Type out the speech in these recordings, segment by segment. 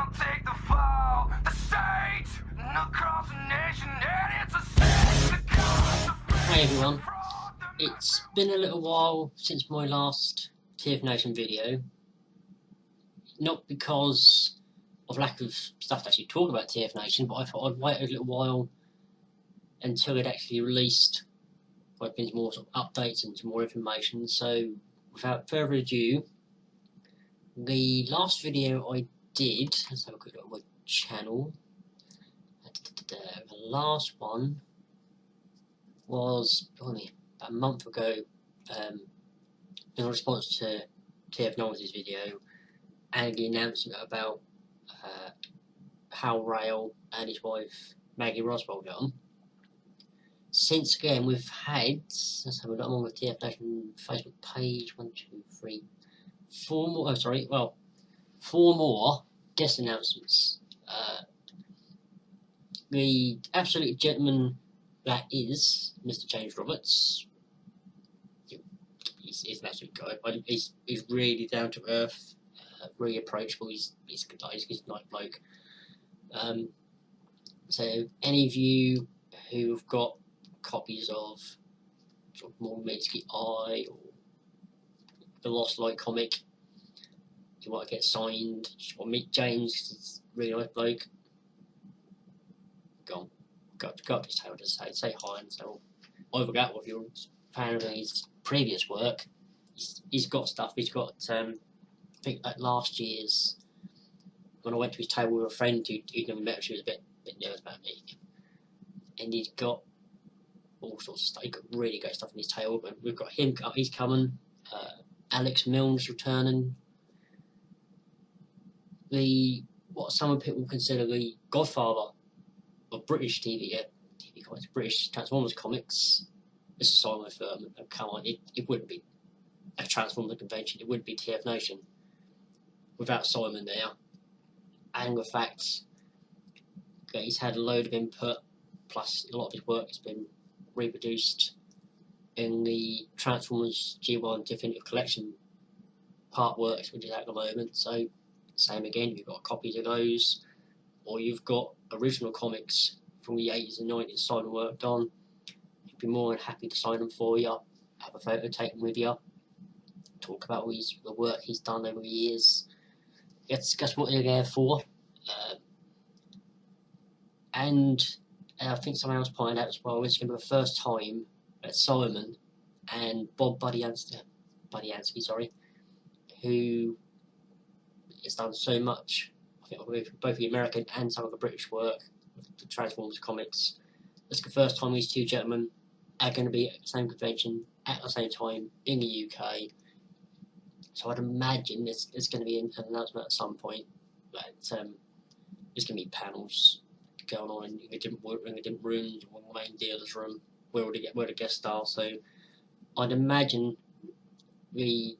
I'll take the fall, the stage, across the nation, and it's a sin. Hey everyone, it's been a little while since my last TFNation video, not because of lack of stuff to actually talk about TFNation, but I thought I'd wait a little while until it actually released like into more sort of updates and some more information. So without further ado, the last video I did, let's have a quick look at my channel. The last one was about a month ago, in response to TFNation's video and the announcement about how Rail and his wife Maggie Roswell got on. Since again, we've had, let's have a look, I'm on the TFNation Facebook page, 1, 2, 3, 4 more, oh sorry, well, 4 more guest announcements. The absolute gentleman that is Mr. James Roberts. He's an absolute guy. He's really down to earth, really approachable. He's a good guy. He's a nice bloke. So any of you who've got copies of sort of more Mitsuki Eye or the Lost Light comic, you want to get signed, just want to meet James, because he's a really nice bloke, go up to his table to say hi and say, well, either that or if you're a fan of his previous work, he's got stuff. He's got, I think like last year's, when I went to his table with a friend who'd never met, she was a bit nervous about me, and he's got all sorts of stuff. He's got really great stuff in his table, but we've got him, he's coming, Alex Milne's returning, what some people consider the godfather of British TV comics, British Transformers comics, Mr. Simon Furman. And come on, it wouldn't be a Transformers convention, it wouldn't be TFNation without Simon there, and the fact that he's had a load of input, plus a lot of his work has been reproduced in the Transformers G1 Definitive Collection part works, which is at the moment. So same again, you've got copies of those, or you've got original comics from the 80s and 90s Simon worked on, he'd be more than happy to sign them for you, have a photo taken with you, talk about all the work he's done over the years. That's what they're there for. And I think someone else pointed out as well, it's going to be the first time that Simon and Buddy Ansky, sorry, who has done so much, I think, with both the American and some of the British work, the Transformers comics. It's the first time these two gentlemen are going to be at the same convention at the same time in the UK. So I'd imagine there's going to be an announcement at some point that there's going to be panels going on in the different rooms, or the main dealer's room, where the guests are. So I'd imagine the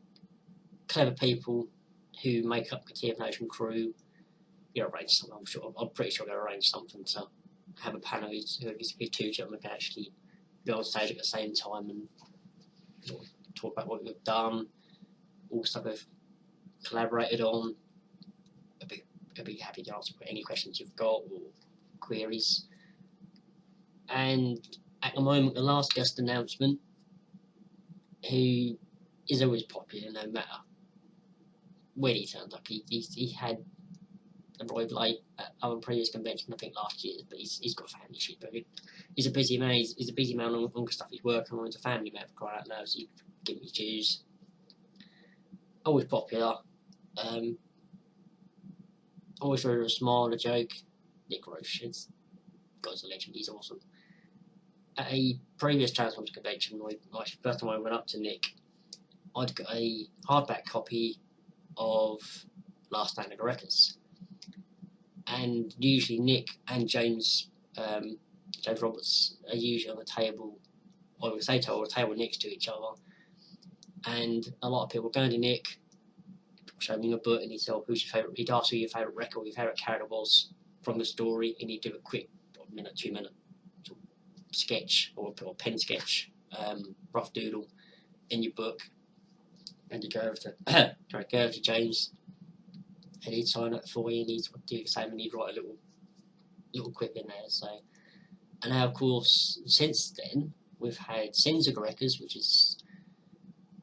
clever people who make up the TFNation crew, arrange something. I'm pretty sure they'll arrange something to have a panel where these two gentlemen can actually be on stage at the same time and sort of talk about what we've done, all stuff we've collaborated on. I'd be happy to answer any questions you've got or queries. And at the moment, the last guest announcement, who is always popular no matter when he turns up. He had arrived late at our previous convention, I think last year, but he's got family shit. But he's a busy man. He's a busy man on the stuff he's working on. He's a family man, for crying out loud, so you give him his dues. Always popular. Always ready to smile and a joke. Nick Roche, God's a legend. He's awesome. At a previous Transformers convention, my first time I went up to Nick, I'd got a hardback copy of Last Stand of the Wreckers, and usually Nick and James Roberts are usually on the table, or I would say a table next to each other, and a lot of people going to Nick, show him a book, and he'd say, who's your favourite, he'd ask who your favourite record or your favourite character was from the story, and he'd do a quick 2 minute sketch or pen sketch, rough doodle in your book, and you go over to James, and he'd sign up for you, and he'd do the same, and he'd write a little quip in there. So, and now of course since then we've had Senza Records, which is,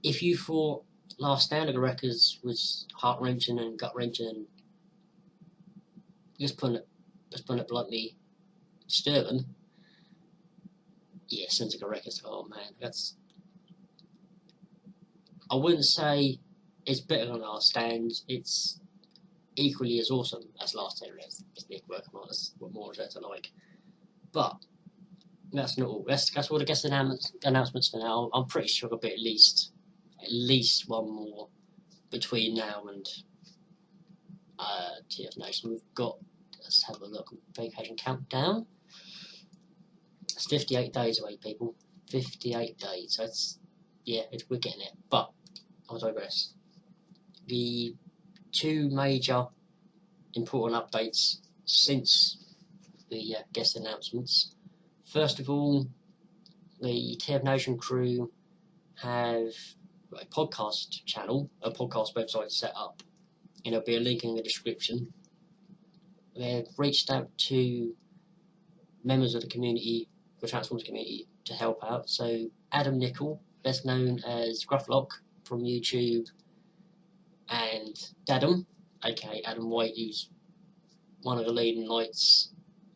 if you thought Last Stand of Records was heart wrenching and gut wrenching and just putting it bluntly disturbing, yeah, Senza Records. Oh man, that's, I wouldn't say it's better than Last Stand. It's equally as awesome as Last Stand. It's Nick working on us. What more is there to like? But that's not all. That's all the guest announcements for now. I'm pretty sure there'll be at least one more between now and TFNation. We've got, let's have a look, vacation countdown. It's 58 days away, people. 58 days. So it's, yeah, we're getting it. But I digress. The two major important updates since the guest announcements. First of all, the TFNation crew have a podcast channel, a podcast website set up, and there'll be a link in the description. They've reached out to members of the community, the Transformers community, to help out. So Adam Nickel, best known as Grufflock from YouTube, and Dadum, aka Adam White, who's one of the leading lights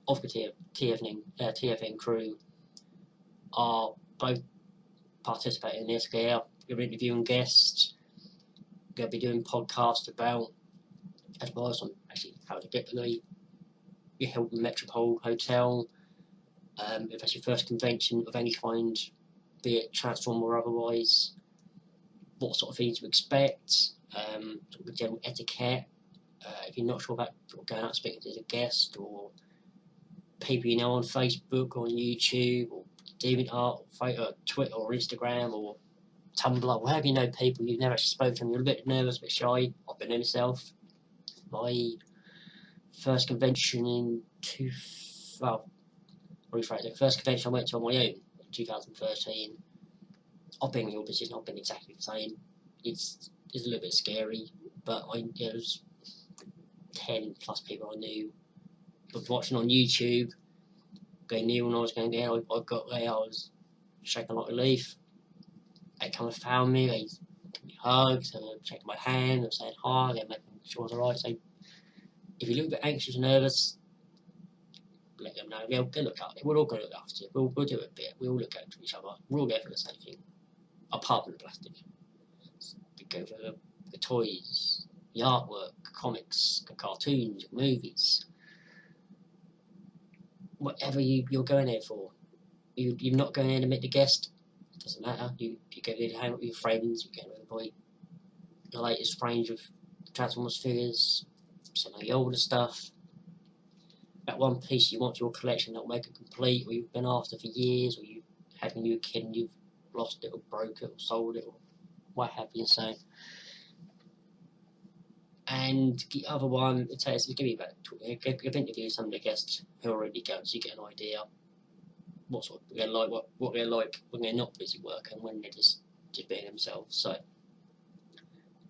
of the TFN crew, are both participating in this. They're interviewing guests. They'll be doing podcasts about advice on actually how to get to your Hilton Metropole Hotel. If that's your first convention of any kind, be it Transform or otherwise, what sort of things to expect, sort of the general etiquette. If you're not sure about going out and speaking to a guest, or people you know on Facebook or on YouTube or DeviantArt or Twitter or Instagram or Tumblr, wherever you know people you've never actually spoken to them, you're a bit nervous, a bit shy. I've been there myself. My first convention first convention I went to on my own in 2013. I've been in your position, I've been exactly the same. It's a little bit scary, but there was 10 plus people I knew. But watching on YouTube, they knew when I was going there. I got there, I was shaking like a leaf. They come and found me, they give me hugs, they were shaking my hand, they were saying hi, they're making sure I was alright. So if you're a little bit anxious and nervous, let them know. They'll look after you. We're all going to look after you. We'll do a bit. We all look after each other. We're all there for the same thing, apart from the plastic. We go for the toys, the artwork, comics, the cartoons, the movies. Whatever you're going there for. You're not going there to meet the guest. It doesn't matter. You go there to hang out with your friends. You go to enjoy the latest range of Transformers figures, some of the older stuff. That one piece you want to your collection that will make it complete, or you've been after for years, or you had when you were a kid and you've lost it or broke it or sold it or what have you. So, and the other one, it's going to be about, I've interviewed some of the guests who already go, so you get an idea what sort of they're like, what they're like when they're not busy working, when they're just being themselves. So,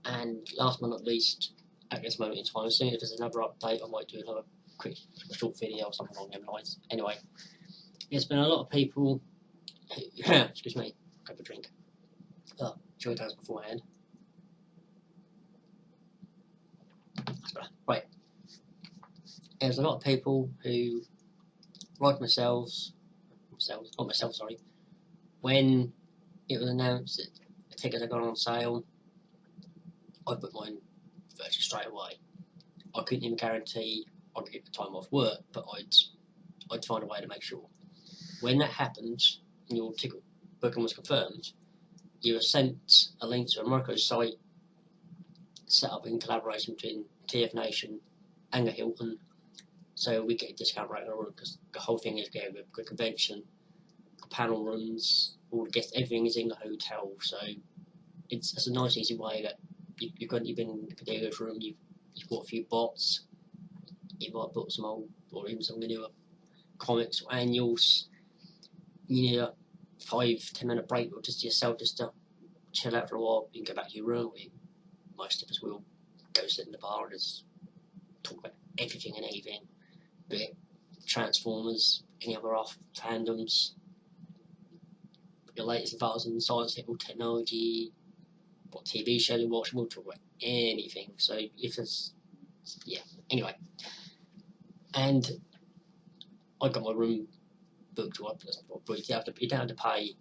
and last but not least, at this moment in time, as soon as there's another update, I might do another quick short video or something along them lines. Anyway, there's been a lot of people who, excuse me, grab a drink. Enjoy those beforehand. Right. There's a lot of people who, like sorry, when it was announced that the tickets had gone on sale, I booked mine virtually straight away. I couldn't even guarantee I'd get the time off work, but I'd find a way to make sure. When that happened and your ticket booking was confirmed, you were sent a link to a microsite set up in collaboration between TFNation and the Hilton, so we get a discount rate on the room, because the whole thing is going with the convention, the panel rooms, all the guests, everything is in the hotel. So it's a nice easy way that you've been in the Cadero's room, you've bought a few bots, you might book some old or even some of the newer comics or annuals. You need a 5-10 minute break or just yourself, just to chill out for a while. You can go back to your room, or most of us will go sit in the bar and just talk about everything and anything, be it Transformers, any other fandoms, your latest advances in science, technology, what TV show you watch, we'll talk about anything. So if there's, yeah, anyway. And I got my room booked, you don't have to pay,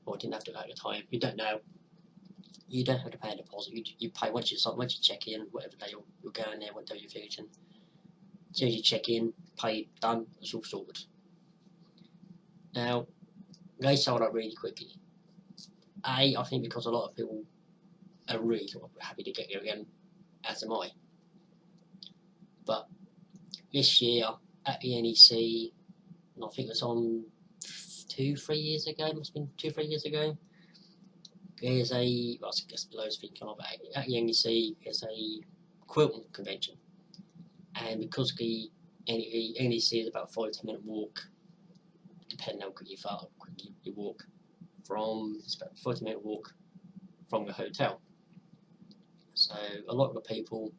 or didn't have to at the time, you don't know. You don't have to pay a deposit. You pay once you check in, whatever day you're going there, what day you're finishing. As soon as you check in, pay, done, it's all sorted. Now, they sold out really quickly. I think because a lot of people are really happy to get here again, as am I. But this year at the NEC, and I think it was on 2-3 years ago, must have been 2-3 years ago. There's I guess loads of things come up at the NEC. There's a quilting convention, and because the NEC is about a 5-10 minute walk, depending on how quick you walk from, it's about a 40 minute walk from the hotel. So a lot of the people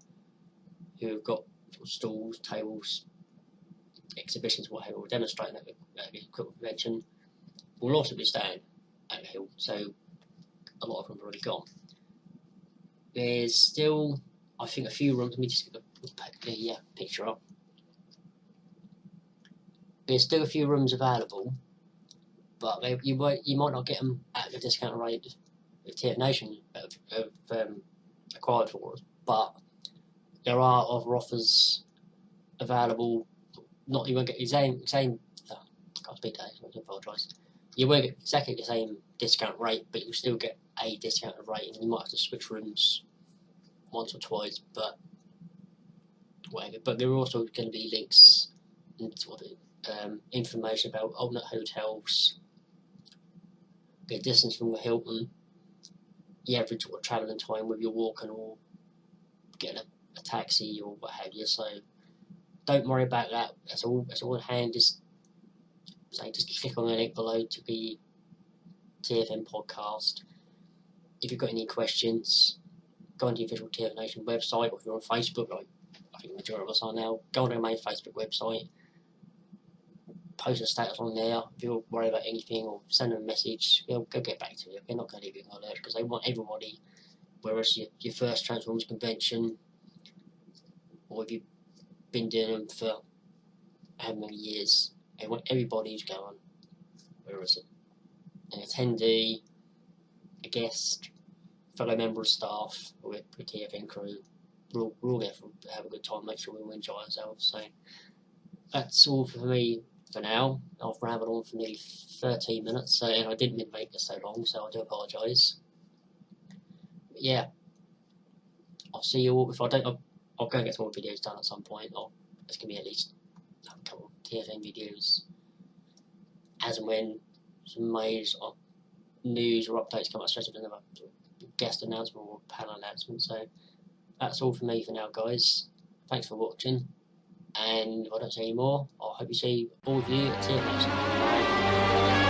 who have got stalls, tables, exhibitions, whatever, will demonstrate at the quilting convention will also be staying at the hill. So a lot of them are already gone. There's still, I think, a few rooms. Let me just get the picture up. There's still a few rooms available, but you might not get them at the discount rate that TFNation have acquired for us. But there are other offers available. Not you won't get the same. I can't speak that. I apologise. You won't get exactly the same discount rate, but you'll still get a discounted rate, and you might have to switch rooms once or twice, but whatever. But there are also going to be links and information about alternate hotels, the distance from the Hilton, the average travelling time with your walking or getting a taxi or what have you. So don't worry about that. That's all in hand. Just click on the link below to the TFN podcast. If you've got any questions, go on the official TFNation website, or if you're on Facebook, like I think the majority of us are now, go on the main Facebook website, post a status on there. If you're worried about anything, or send them a message, they'll get back to you. They're not going to leave you in the lurch, because they want everybody, whether it's your first Transformers convention, or if you've been doing them for how many years, they want everybody who's going, where is it? An attendee, a guest, fellow member of staff, with the TFN crew. We're all there to have a good time, make sure we all enjoy ourselves. So that's all for me for now. I've rambled on for nearly 13 minutes, so, and I didn't mean to make this so long, so I do apologise. Yeah, I'll see you all. If I don't, I'll go and get some more videos done at some point. There's going to be at least a couple of TFN videos as and when some major news or updates come out, especially with another guest announcement or panel announcement. So that's all from me for now, guys. Thanks for watching, and if I don't see any more, I hope you see all of you at TFNation. Bye.